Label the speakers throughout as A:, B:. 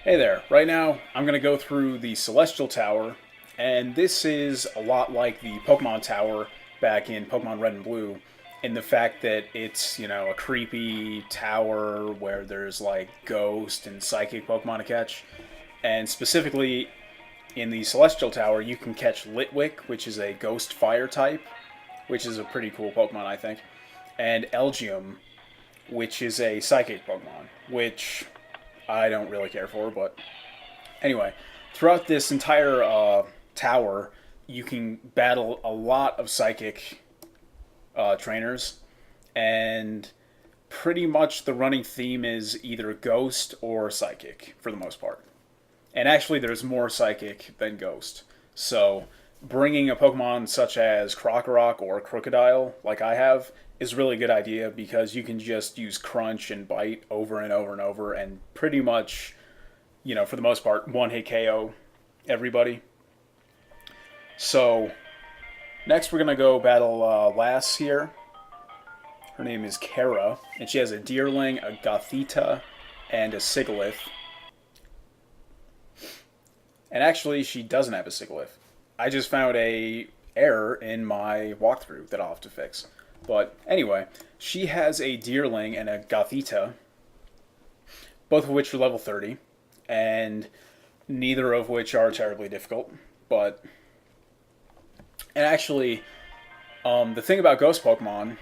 A: Hey there. Right now, I'm going to go through the Celestial Tower, and this is a lot like the Pokemon Tower back in Pokemon Red and Blue, in the fact that it's, a creepy tower where there's like ghost and psychic Pokemon to catch. And specifically, in the Celestial Tower, you can catch Litwick, which is a ghost fire type, which is a pretty cool Pokemon, I think, and Elgium, which is a psychic Pokemon, which I don't really care for, but anyway, throughout this entire tower, you can battle a lot of psychic trainers, and pretty much the running theme is either ghost or psychic for the most part. And actually, there's more psychic than ghost. So, bringing a Pokemon such as Krokorok or Crocodile, like I have, is a really good idea because you can just use Crunch and Bite over and over and over, and pretty much, for the most part, one hit KO everybody. So, next we're going to go battle Lass here. Her name is Kara, and she has a Deerling, a Gothita, and a Sigilyph. And actually, she doesn't have a Sigilyph. I just found a error in my walkthrough that I'll have to fix. But anyway, she has a Deerling and a Gothita, both of which are level 30, and neither of which are terribly difficult. But and actually, the thing about Ghost Pokemon,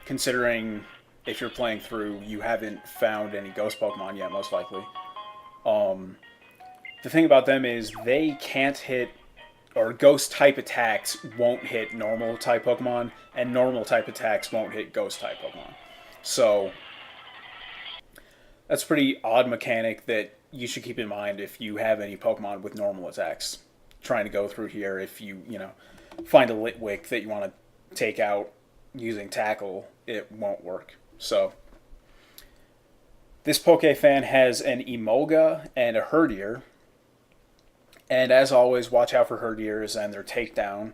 A: considering if you're playing through, you haven't found any Ghost Pokemon yet, most likely. Um, the thing about them is they can't hit, or ghost type attacks won't hit normal type Pokemon, and normal type attacks won't hit ghost type Pokemon. So that's a pretty odd mechanic that you should keep in mind if you have any Pokemon with normal attacks. Trying to go through here, if you find a Litwick that you want to take out using Tackle, it won't work. So this Pokefan has an Emolga and a Herdier. And as always, watch out for Herdiers and their takedown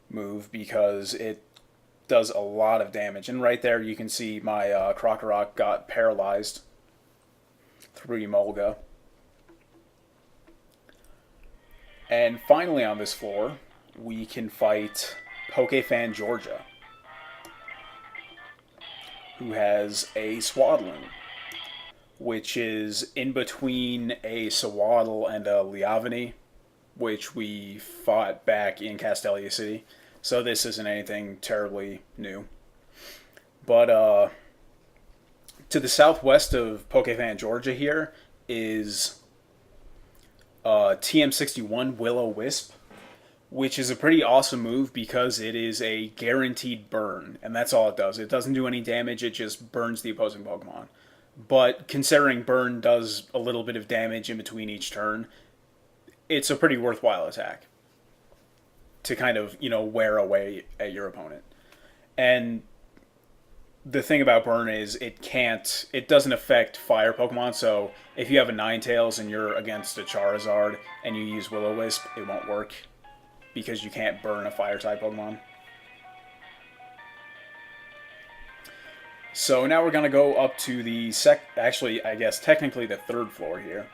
A: move because it does a lot of damage. And right there you can see my Krokorok got paralyzed through Emolga. And finally on this floor, we can fight Pokefan Georgia, who has a Swaddling, which is in between a Sawaddle and a Leavanny, which we fought back in Castelia City. So this isn't anything terribly new. But to the southwest of Pokefan Georgia here is TM61 Will-O-Wisp, which is a pretty awesome move because it is a guaranteed burn, and that's all it does. It doesn't do any damage, it just burns the opposing Pokemon. But considering burn does a little bit of damage in between each turn, it's a pretty worthwhile attack to kind of, wear away at your opponent. And the thing about burn is it doesn't affect fire Pokemon, so if you have a Ninetales and you're against a Charizard and you use Will-O-Wisp, it won't work because you can't burn a fire type Pokemon. So now we're going to go up to the actually, I guess, technically the third floor here.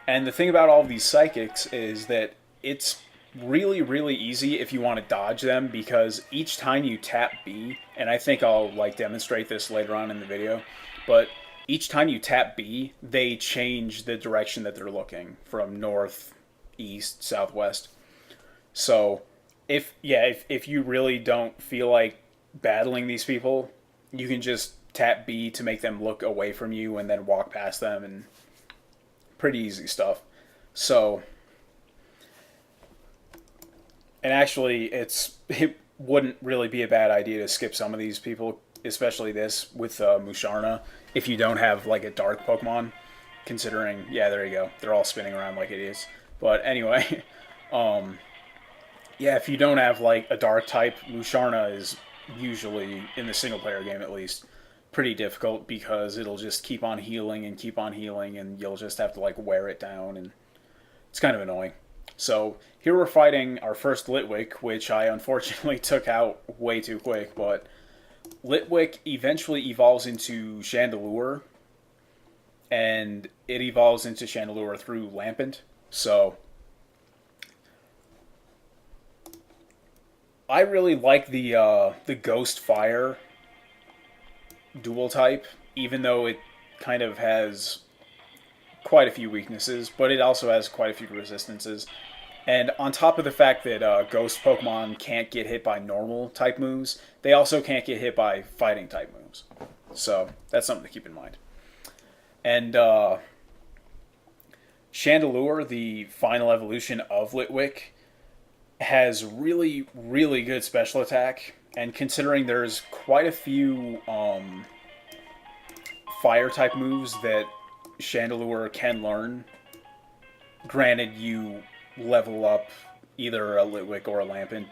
A: And the thing about all of these psychics is that it's really, really easy if you want to dodge them because each time you tap B, and I think I'll demonstrate this later on in the video, but each time you tap B, they change the direction that they're looking from north, east, southwest. So if you really don't feel like battling these people, you can just tap B to make them look away from you and then walk past them, and pretty easy stuff. So, and actually it wouldn't really be a bad idea to skip some of these people, especially this with Musharna, if you don't have a dark Pokemon, considering, yeah, there you go, they're all spinning around like idiots. But anyway, yeah, if you don't have a dark type, Musharna is usually, in the single player game at least, pretty difficult because it'll just keep on healing and you'll just have to wear it down, and it's kind of annoying. So here we're fighting our first Litwick, which I unfortunately took out way too quick, but Litwick eventually evolves into Chandelure, and it evolves into Chandelure through Lampent. So I really like the Ghost Fire dual type, even though it kind of has quite a few weaknesses, but it also has quite a few resistances. And on top of the fact that Ghost Pokemon can't get hit by normal type moves, they also can't get hit by fighting type moves. So that's something to keep in mind. And Chandelure, the final evolution of Litwick, has really, really good special attack. And considering there's quite a few fire type moves that Chandelure can learn, granted you level up either a Litwick or a Lampent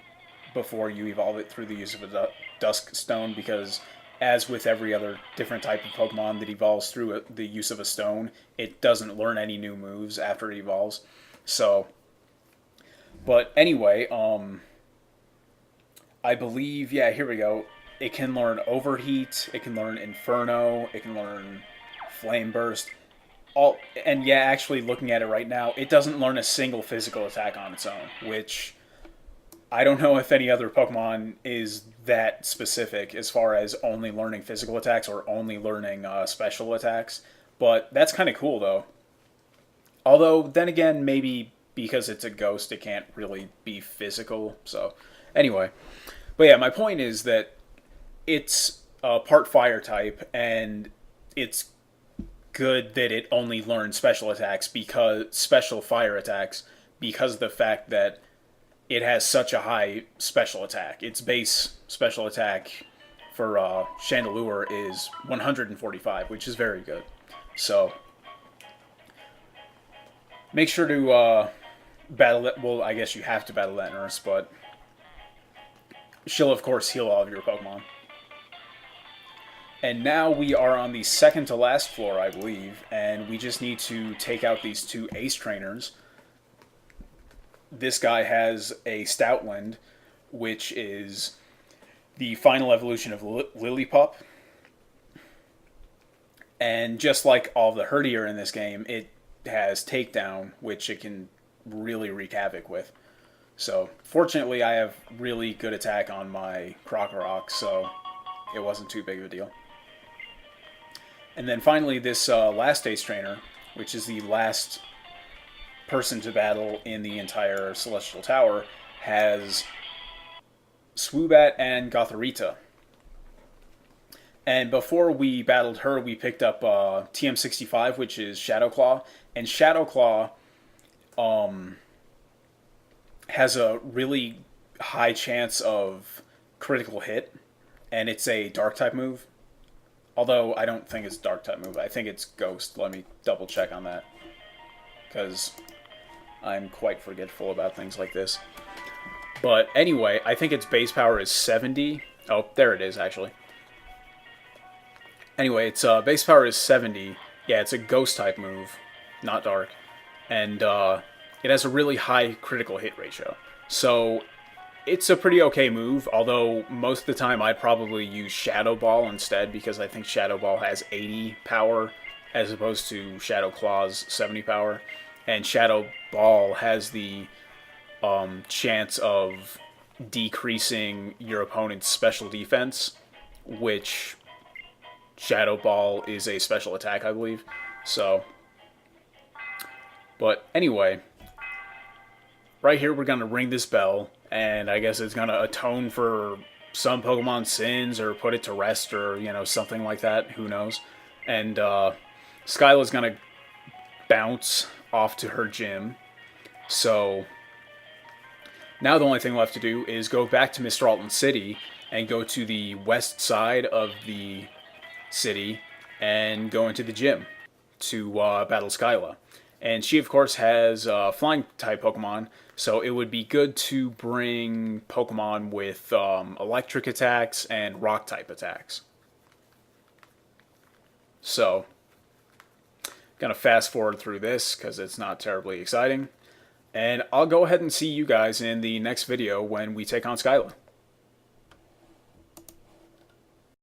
A: before you evolve it through the use of a Dusk Stone, because as with every other different type of Pokemon that evolves through the use of a stone, it doesn't learn any new moves after it evolves. So, but anyway, I believe, yeah, here we go. It can learn Overheat, it can learn Inferno, it can learn Flame Burst. And yeah, actually looking at it right now, it doesn't learn a single physical attack on its own, which I don't know if any other Pokemon is that specific as far as only learning physical attacks or only learning special attacks. But that's kind of cool, though. Although, then again, maybe because it's a ghost, it can't really be physical. So, anyway. But yeah, my point is that it's a part fire type, and it's good that it only learns special attacks, because special fire attacks, because of the fact that it has such a high special attack. Its base special attack for Chandelure is 145, which is very good. So make sure to battle it. Well, I guess you have to battle that nurse, but she'll of course heal all of your Pokemon. And now we are on the second to last floor, I believe, and we just need to take out these two Ace Trainers. This guy has a Stoutland, which is the final evolution of Lillipup. And just like all the Herdier in this game, it has Takedown, which it can really wreak havoc with. So, fortunately, I have really good attack on my Krokorok, so it wasn't too big of a deal. And then finally, this last Ace Trainer, which is the last person to battle in the entire Celestial Tower, has Swoobat and Gothorita. And before we battled her, we picked up TM65, which is Shadow Claw. And Shadow Claw has a really high chance of critical hit, and it's a Dark-type move. Although, I don't think it's Dark-type move. I think it's Ghost. Let me double-check on that, because I'm quite forgetful about things like this. But anyway, I think its base power is 70. Oh, there it is, actually. Anyway, its base power is 70. Yeah, it's a Ghost-type move, not Dark. And it has a really high critical hit ratio. So it's a pretty okay move, although most of the time I'd probably use Shadow Ball instead, because I think Shadow Ball has 80 power as opposed to Shadow Claw's 70 power. And Shadow Ball has the chance of decreasing your opponent's special defense, which Shadow Ball is a special attack, I believe. So, but anyway, right here we're going to ring this bell, and I guess it's going to atone for some Pokemon's sins, or put it to rest, or, you know, something like that. Who knows? And Skyla's going to bounce off to her gym. So now the only thing left to do is go back to Mr. Alton City and go to the west side of the city and go into the gym to battle Skyla. And she, of course, has flying-type Pokemon, so it would be good to bring Pokemon with electric attacks and rock-type attacks. So, gonna fast forward through this because it's not terribly exciting. And I'll go ahead and see you guys in the next video when we take on Skyla.